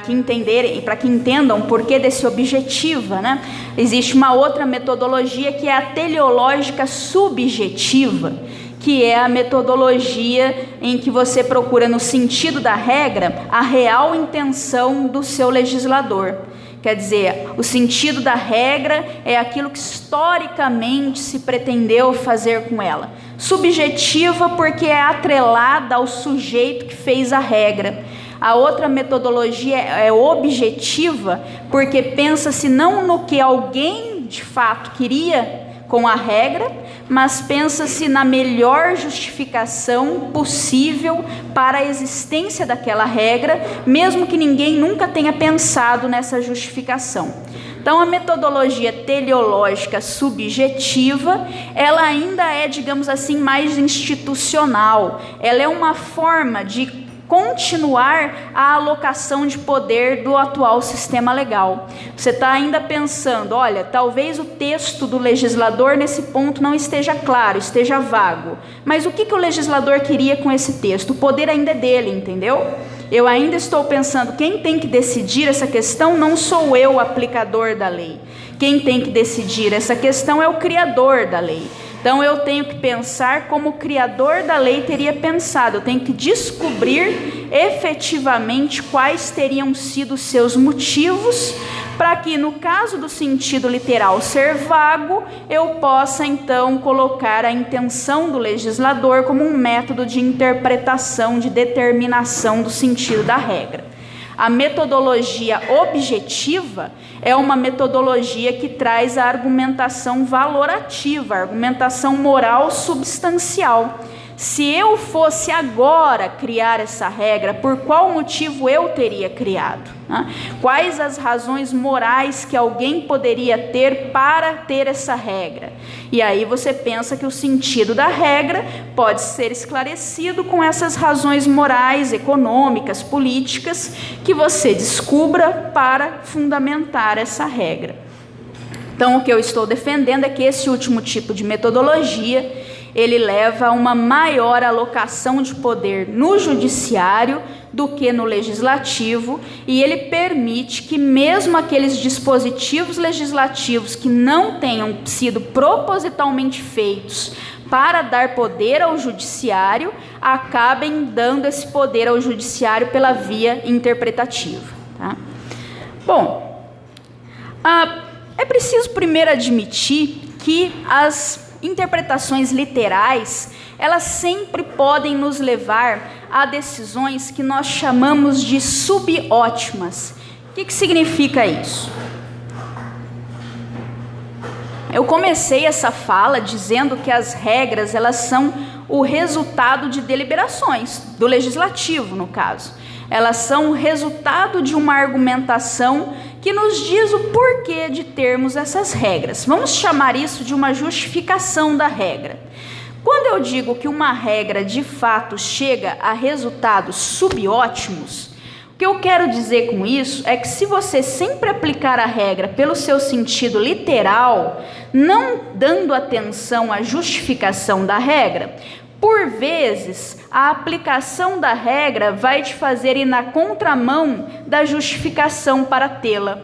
que entenderem, para que entendam o porquê desse objetiva, né? Existe uma outra metodologia que é a teleológica subjetiva, que é a metodologia em que você procura, no sentido da regra, a real intenção do seu legislador. Quer dizer, o sentido da regra é aquilo que historicamente se pretendeu fazer com ela. Subjetiva porque é atrelada ao sujeito que fez a regra. A outra metodologia é objetiva porque pensa-se não no que alguém de fato queria com a regra, mas pensa-se na melhor justificação possível para a existência daquela regra, mesmo que ninguém nunca tenha pensado nessa justificação. Então, a metodologia teleológica subjetiva, ela ainda é, digamos assim, mais institucional. Ela é uma forma de continuar a alocação de poder do atual sistema legal. Você está ainda pensando, olha, talvez o texto do legislador nesse ponto não esteja claro, esteja vago. Mas o que o legislador queria com esse texto? O poder ainda é dele, entendeu? Eu ainda estou pensando, quem tem que decidir essa questão não sou eu, o aplicador da lei. Quem tem que decidir essa questão é o criador da lei. Então eu tenho que pensar como o criador da lei teria pensado. Eu tenho que descobrir efetivamente quais teriam sido os seus motivos, para que no caso do sentido literal ser vago, eu possa então colocar a intenção do legislador como um método de interpretação, de determinação do sentido da regra. A metodologia objetiva é uma metodologia que traz a argumentação valorativa, a argumentação moral substancial. Se eu fosse agora criar essa regra, por qual motivo eu teria criado? Né? Quais as razões morais que alguém poderia ter para ter essa regra? E aí você pensa que o sentido da regra pode ser esclarecido com essas razões morais, econômicas, políticas, que você descubra para fundamentar essa regra. Então, o que eu estou defendendo é que esse último tipo de metodologia ele leva a uma maior alocação de poder no judiciário do que no legislativo, e ele permite que mesmo aqueles dispositivos legislativos que não tenham sido propositalmente feitos para dar poder ao judiciário, acabem dando esse poder ao judiciário pela via interpretativa. Tá? Bom, é preciso primeiro admitir que as interpretações literais, elas sempre podem nos levar a decisões que nós chamamos de subótimas. O que significa isso? Eu comecei essa fala dizendo que as regras, elas são o resultado de deliberações, do legislativo no caso. Elas são o resultado de uma argumentação que nos diz o porquê de termos essas regras. Vamos chamar isso de uma justificação da regra. Quando eu digo que uma regra de fato chega a resultados subótimos, o que eu quero dizer com isso é que se você sempre aplicar a regra pelo seu sentido literal, não dando atenção à justificação da regra, por vezes, a aplicação da regra vai te fazer ir na contramão da justificação para tê-la.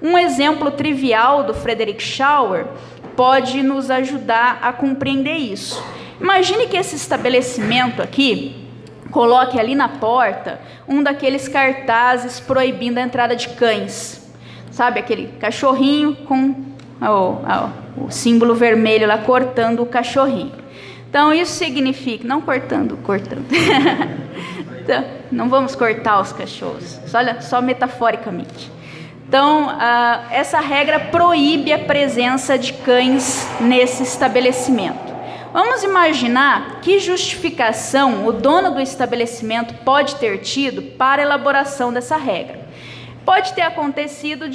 Um exemplo trivial do Frederick Schauer pode nos ajudar a compreender isso. Imagine que esse estabelecimento aqui coloque ali na porta um daqueles cartazes proibindo a entrada de cães. Sabe, aquele cachorrinho com o símbolo vermelho lá cortando o cachorrinho. Então, isso significa, não cortando. Então, não vamos cortar os cachorros, só metaforicamente. Então, essa regra proíbe a presença de cães nesse estabelecimento. Vamos imaginar que justificação o dono do estabelecimento pode ter tido para a elaboração dessa regra. Pode ter acontecido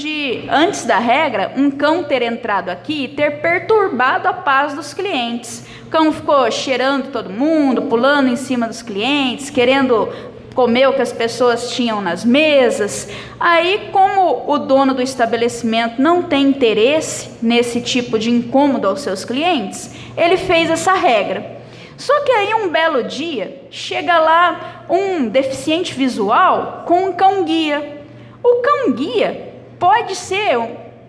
antes da regra, um cão ter entrado aqui e ter perturbado a paz dos clientes. O cão ficou cheirando todo mundo, pulando em cima dos clientes, querendo comer o que as pessoas tinham nas mesas. Aí, como o dono do estabelecimento não tem interesse nesse tipo de incômodo aos seus clientes, ele fez essa regra. Só que aí, um belo dia, chega lá um deficiente visual com um cão-guia. O cão-guia pode ser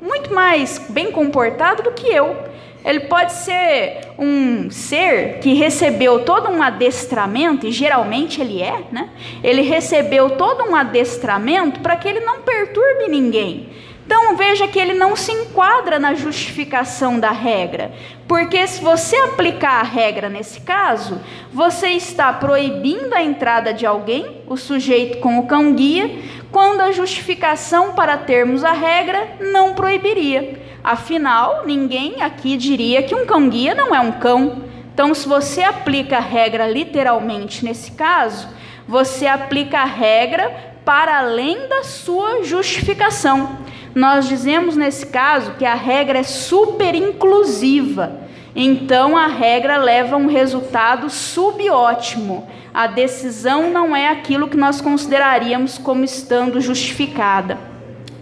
muito mais bem comportado do que eu. Ele pode ser um ser que recebeu todo um adestramento, e geralmente ele é, né? Ele recebeu todo um adestramento para que ele não perturbe ninguém. Então veja que ele não se enquadra na justificação da regra, porque se você aplicar a regra nesse caso, você está proibindo a entrada de alguém, o sujeito com o cão-guia, quando a justificação para termos a regra não proibiria. Afinal, ninguém aqui diria que um cão-guia não é um cão. Então, se você aplica a regra literalmente nesse caso, você aplica a regra para além da sua justificação. Nós dizemos nesse caso que a regra é super inclusiva. Então, a regra leva a um resultado subótimo. A decisão não é aquilo que nós consideraríamos como estando justificada.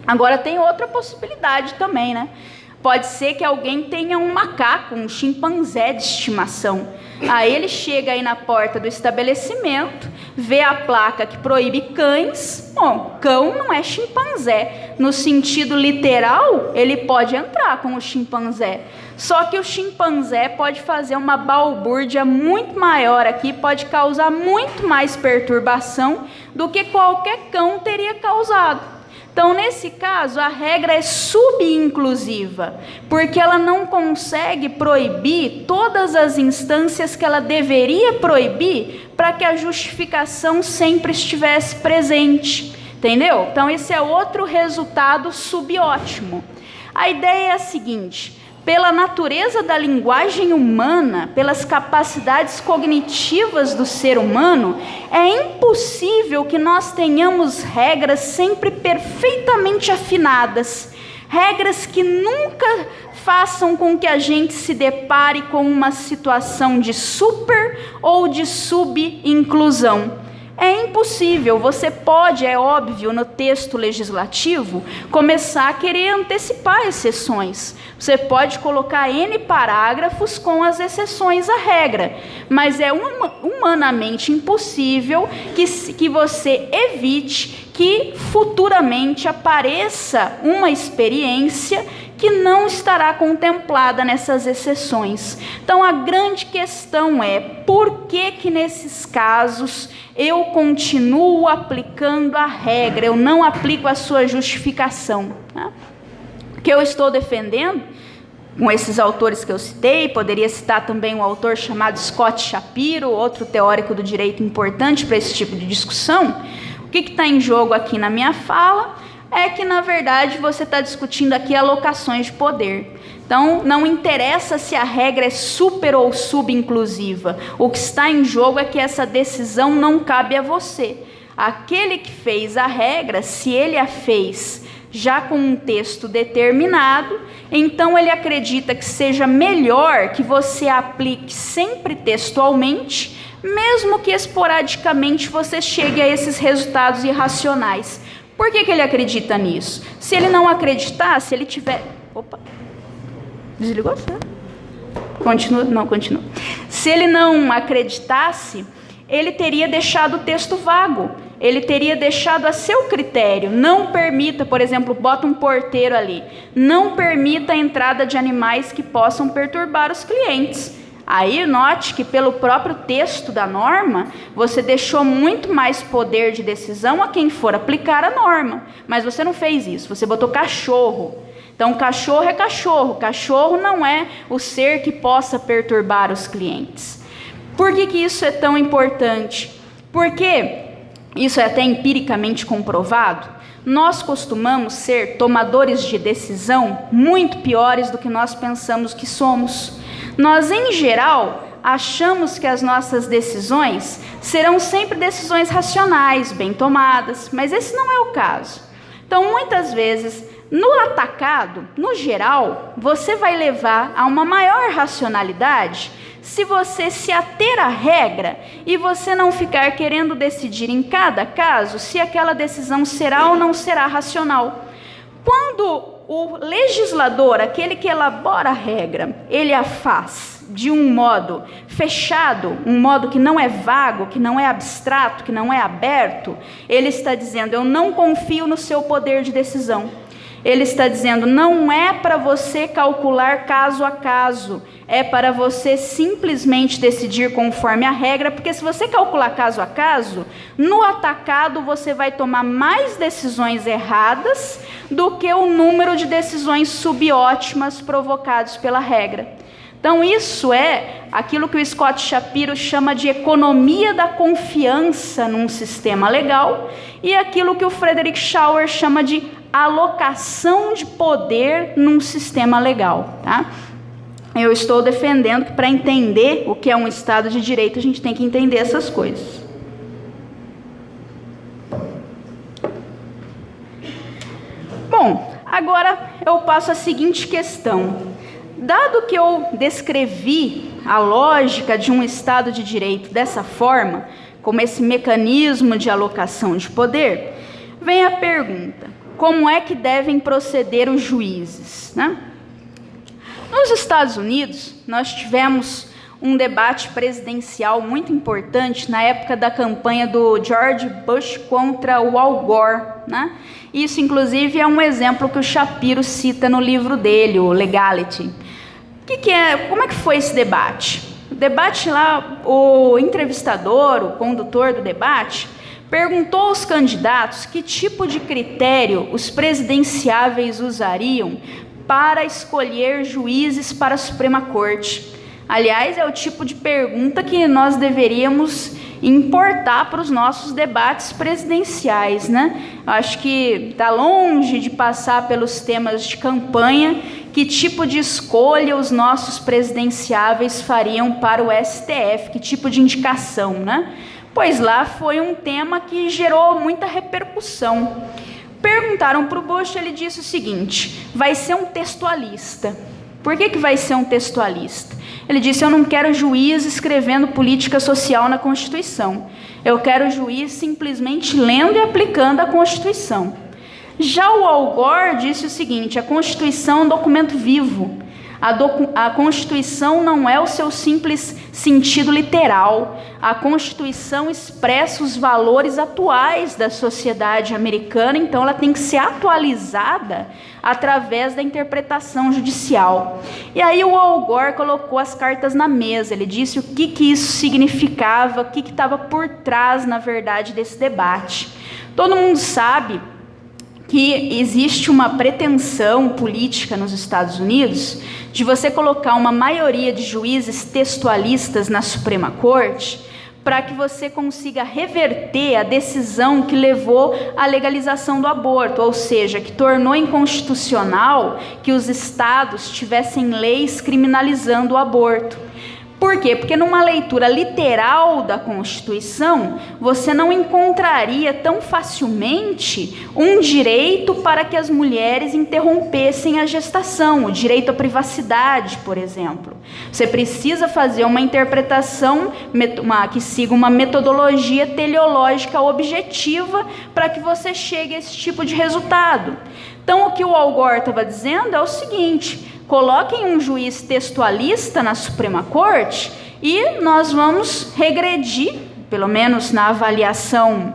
Agora tem outra possibilidade também, né? Pode ser que alguém tenha um macaco, um chimpanzé de estimação. Aí ele chega aí na porta do estabelecimento, vê a placa que proíbe cães. Bom, cão não é chimpanzé. No sentido literal, ele pode entrar com o chimpanzé. Só que o chimpanzé pode fazer uma balbúrdia muito maior aqui, pode causar muito mais perturbação do que qualquer cão teria causado. Então, nesse caso, a regra é subinclusiva, porque ela não consegue proibir todas as instâncias que ela deveria proibir para que a justificação sempre estivesse presente, entendeu? Então, esse é outro resultado subótimo. A ideia é a seguinte: pela natureza da linguagem humana, pelas capacidades cognitivas do ser humano, é impossível que nós tenhamos regras sempre perfeitamente afinadas, regras que nunca façam com que a gente se depare com uma situação de super ou de subinclusão. É impossível. Você pode, é óbvio, no texto legislativo, começar a querer antecipar exceções. Você pode colocar N parágrafos com as exceções à regra, mas é humanamente impossível que você evite que futuramente apareça uma experiência que não estará contemplada nessas exceções. Então, a grande questão é: por que nesses casos eu continuo aplicando a regra, eu não aplico a sua justificação? O que eu estou defendendo, com esses autores que eu citei, poderia citar também um autor chamado Scott Shapiro, outro teórico do direito importante para esse tipo de discussão. O que está em jogo aqui na minha fala é que, na verdade, você está discutindo aqui alocações de poder. Então, não interessa se a regra é super ou subinclusiva. O que está em jogo é que essa decisão não cabe a você. Aquele que fez a regra, se ele a fez já com um texto determinado, então ele acredita que seja melhor que você aplique sempre textualmente, mesmo que esporadicamente você chegue a esses resultados irracionais. Por que ele acredita nisso? Se ele não acreditar, se ele tiver... Opa! Desligou? Continua? Não, continua. Se ele não acreditasse, ele teria deixado o texto vago. Ele teria deixado a seu critério. Não permita, por exemplo, bota um porteiro ali. Não permita a entrada de animais que possam perturbar os clientes. Aí note que pelo próprio texto da norma, você deixou muito mais poder de decisão a quem for aplicar a norma. Mas você não fez isso, você botou cachorro. Então, cachorro é cachorro. Cachorro não é o ser que possa perturbar os clientes. Por que isso é tão importante? Porque isso é até empiricamente comprovado. Nós costumamos ser tomadores de decisão muito piores do que nós pensamos que somos. Nós, em geral, achamos que as nossas decisões serão sempre decisões racionais, bem tomadas, mas esse não é o caso. Então, muitas vezes, no atacado, no geral, você vai levar a uma maior racionalidade se você se ater à regra e você não ficar querendo decidir em cada caso se aquela decisão será ou não será racional. Quando o legislador, aquele que elabora a regra, ele a faz de um modo fechado, um modo que não é vago, que não é abstrato, que não é aberto, ele está dizendo: eu não confio no seu poder de decisão. Ele está dizendo: não é para você calcular caso a caso, é para você simplesmente decidir conforme a regra, porque se você calcular caso a caso, no atacado você vai tomar mais decisões erradas do que o número de decisões subótimas provocadas pela regra. Então isso é aquilo que o Scott Shapiro chama de economia da confiança num sistema legal e aquilo que o Frederick Schauer chama de alocação de poder num sistema legal, tá? Eu estou defendendo que para entender o que é um Estado de Direito, a gente tem que entender essas coisas. Bom, agora eu passo a seguinte questão. Dado que eu descrevi a lógica de um Estado de Direito dessa forma, como esse mecanismo de alocação de poder, vem a pergunta: como é que devem proceder os juízes, né? Nos Estados Unidos, nós tivemos um debate presidencial muito importante na época da campanha do George Bush contra o Al Gore, né? Isso, inclusive, é um exemplo que o Shapiro cita no livro dele, o Legality. Como é que foi esse debate? O debate lá, o entrevistador, o condutor do debate, perguntou aos candidatos que tipo de critério os presidenciáveis usariam para escolher juízes para a Suprema Corte. Aliás, é o tipo de pergunta que nós deveríamos importar para os nossos debates presidenciais, né? Acho que está longe de passar pelos temas de campanha que tipo de escolha os nossos presidenciáveis fariam para o STF, que tipo de indicação, né? Pois lá foi um tema que gerou muita repercussão. Perguntaram para o Bush, ele disse o seguinte: vai ser um textualista. Por que vai ser um textualista? Ele disse: eu não quero juiz escrevendo política social na Constituição. Eu quero juiz simplesmente lendo e aplicando a Constituição. Já o Al Gore disse o seguinte: a Constituição é um documento vivo. A Constituição não é o seu simples sentido literal. A Constituição expressa os valores atuais da sociedade americana, então ela tem que ser atualizada através da interpretação judicial. E aí o Al Gore colocou as cartas na mesa, ele disse o que isso significava, o que estava por trás, na verdade, desse debate. Todo mundo sabe que existe uma pretensão política nos Estados Unidos de você colocar uma maioria de juízes textualistas na Suprema Corte para que você consiga reverter a decisão que levou à legalização do aborto, ou seja, que tornou inconstitucional que os estados tivessem leis criminalizando o aborto. Por quê? Porque numa leitura literal da Constituição, você não encontraria tão facilmente um direito para que as mulheres interrompessem a gestação, o direito à privacidade, por exemplo. Você precisa fazer uma interpretação que siga uma metodologia teleológica objetiva para que você chegue a esse tipo de resultado. Então, o que o Al Gore estava dizendo é o seguinte: coloquem um juiz textualista na Suprema Corte e nós vamos regredir, pelo menos na avaliação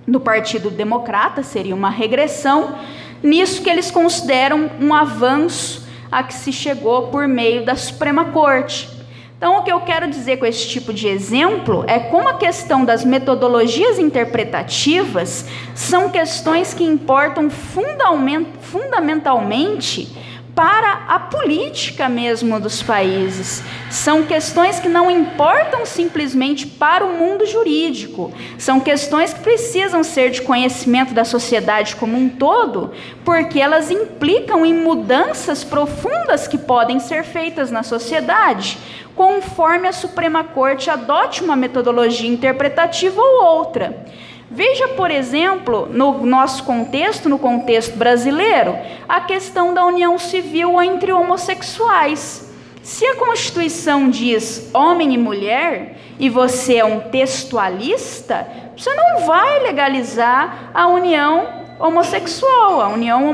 do Partido Democrata, seria uma regressão, nisso que eles consideram um avanço a que se chegou por meio da Suprema Corte. Então, o que eu quero dizer com esse tipo de exemplo é como a questão das metodologias interpretativas são questões que importam fundamentalmente para a política mesmo dos países. São questões que não importam simplesmente para o mundo jurídico. São questões que precisam ser de conhecimento da sociedade como um todo, porque elas implicam em mudanças profundas que podem ser feitas na sociedade, conforme a Suprema Corte adote uma metodologia interpretativa ou outra. Veja, por exemplo, no nosso contexto, no contexto brasileiro, a questão da união civil entre homossexuais. Se a Constituição diz homem e mulher, e você é um textualista, você não vai legalizar a união homossexual, a união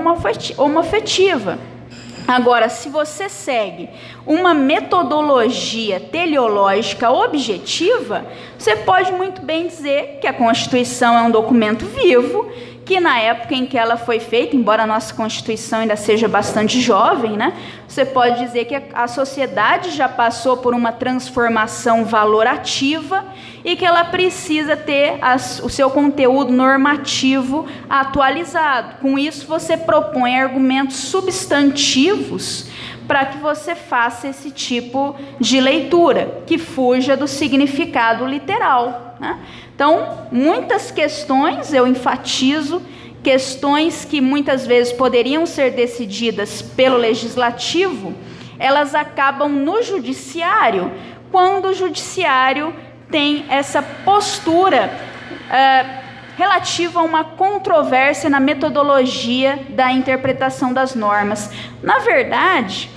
homoafetiva. Agora, se você segue uma metodologia teleológica objetiva, você pode muito bem dizer que a Constituição é um documento vivo, que na época em que ela foi feita, embora a nossa Constituição ainda seja bastante jovem, né, você pode dizer que a sociedade já passou por uma transformação valorativa e que ela precisa ter o seu conteúdo normativo atualizado. Com isso, você propõe argumentos substantivos para que você faça esse tipo de leitura, que fuja do significado literal, né? Então, muitas questões, eu enfatizo, questões que muitas vezes poderiam ser decididas pelo legislativo, elas acabam no judiciário, quando o judiciário tem essa postura relativa a uma controvérsia na metodologia da interpretação das normas. Na verdade,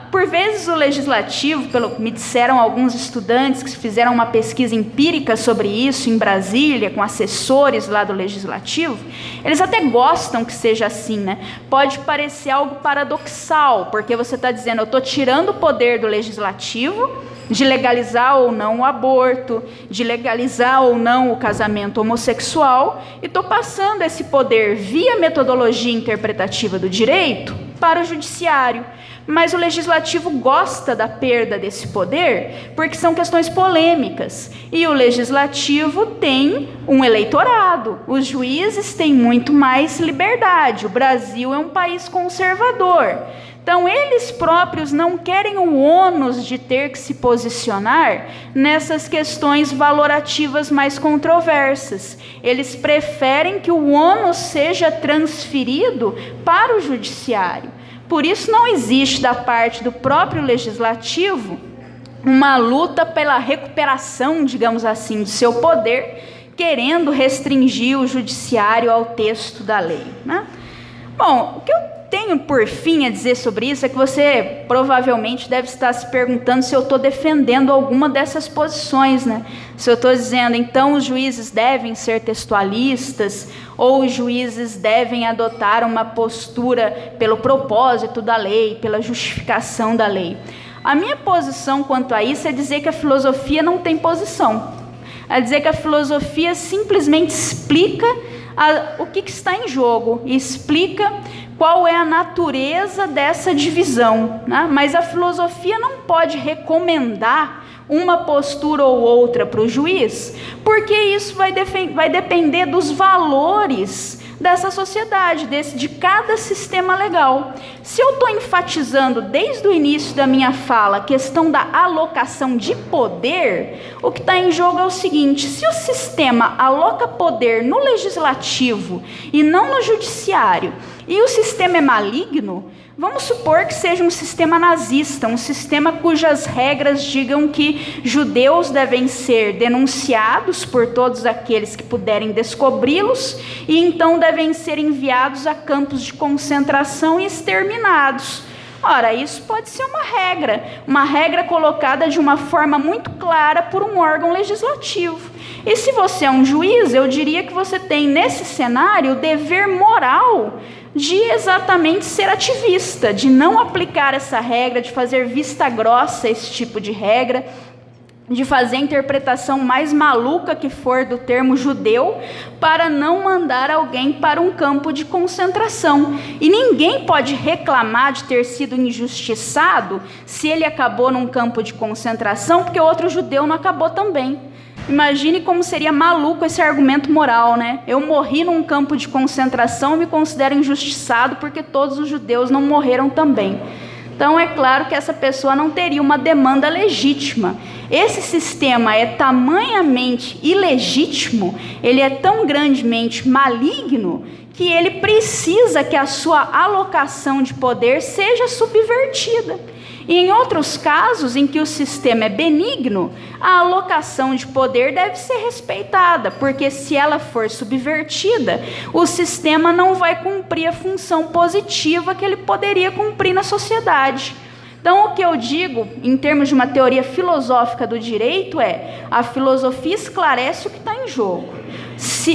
Por vezes o legislativo, me disseram alguns estudantes que fizeram uma pesquisa empírica sobre isso em Brasília, com assessores lá do legislativo, eles até gostam que seja assim, né? Pode parecer algo paradoxal, porque você está dizendo, eu estou tirando o poder do legislativo de legalizar ou não o aborto, de legalizar ou não o casamento homossexual, e estou passando esse poder via metodologia interpretativa do direito para o judiciário. Mas o legislativo gosta da perda desse poder porque são questões polêmicas. E o legislativo tem um eleitorado. Os juízes têm muito mais liberdade. O Brasil é um país conservador. Então, eles próprios não querem o ônus de ter que se posicionar nessas questões valorativas mais controversas. Eles preferem que o ônus seja transferido para o judiciário. Por isso, não existe da parte do próprio legislativo uma luta pela recuperação, digamos assim, do seu poder, querendo restringir o judiciário ao texto da lei, né? Bom, o que eu tenho por fim a dizer sobre isso é que você provavelmente deve estar se perguntando se eu estou defendendo alguma dessas posições, né? Se eu estou dizendo, então, os juízes devem ser textualistas, ou os juízes devem adotar uma postura pelo propósito da lei, pela justificação da lei. A minha posição quanto a isso é dizer que a filosofia não tem posição. É dizer que a filosofia simplesmente explica o que está em jogo, e explica qual é a natureza dessa divisão, né? Mas a filosofia não pode recomendar uma postura ou outra para o juiz, porque isso vai depender dos valores dessa sociedade, de cada sistema legal. Se eu estou enfatizando desde o início da minha fala a questão da alocação de poder, o que está em jogo é o seguinte: se o sistema aloca poder no legislativo e não no judiciário, e o sistema é maligno, vamos supor que seja um sistema nazista, um sistema cujas regras digam que judeus devem ser denunciados por todos aqueles que puderem descobri-los, e então devem ser enviados a campos de concentração e exterminados. Ora, isso pode ser uma regra colocada de uma forma muito clara por um órgão legislativo. E se você é um juiz, eu diria que você tem nesse cenário o dever moral de exatamente ser ativista, de não aplicar essa regra, de fazer vista grossa a esse tipo de regra, de fazer a interpretação mais maluca que for do termo judeu, para não mandar alguém para um campo de concentração. E ninguém pode reclamar de ter sido injustiçado se ele acabou num campo de concentração, porque outro judeu não acabou também. Imagine como seria maluco esse argumento moral, né? Eu morri num campo de concentração e me considero injustiçado porque todos os judeus não morreram também. Então é claro que essa pessoa não teria uma demanda legítima. Esse sistema é tamanhamente ilegítimo, ele é tão grandemente maligno, que ele precisa que a sua alocação de poder seja subvertida. E em outros casos em que o sistema é benigno, a alocação de poder deve ser respeitada, porque se ela for subvertida, o sistema não vai cumprir a função positiva que ele poderia cumprir na sociedade. Então, o que eu digo, em termos de uma teoria filosófica do direito, é: a filosofia esclarece o que está em jogo.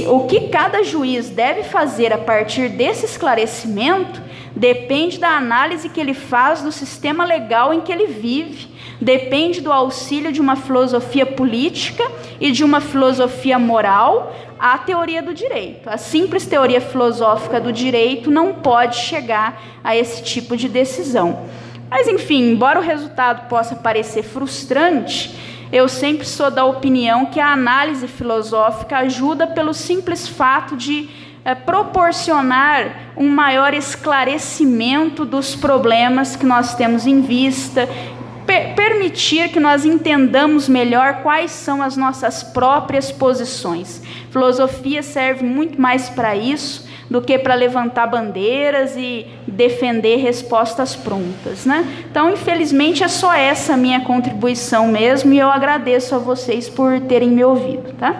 O que cada juiz deve fazer a partir desse esclarecimento depende da análise que ele faz do sistema legal em que ele vive, depende do auxílio de uma filosofia política e de uma filosofia moral à teoria do direito. A simples teoria filosófica do direito não pode chegar a esse tipo de decisão. Mas, enfim, embora o resultado possa parecer frustrante, eu sempre sou da opinião que a análise filosófica ajuda pelo simples fato de proporcionar um maior esclarecimento dos problemas que nós temos em vista, permitir que nós entendamos melhor quais são as nossas próprias posições. Filosofia serve muito mais para isso do que para levantar bandeiras e defender respostas prontas, né? Então, infelizmente, é só essa a minha contribuição mesmo, e eu agradeço a vocês por terem me ouvido, tá?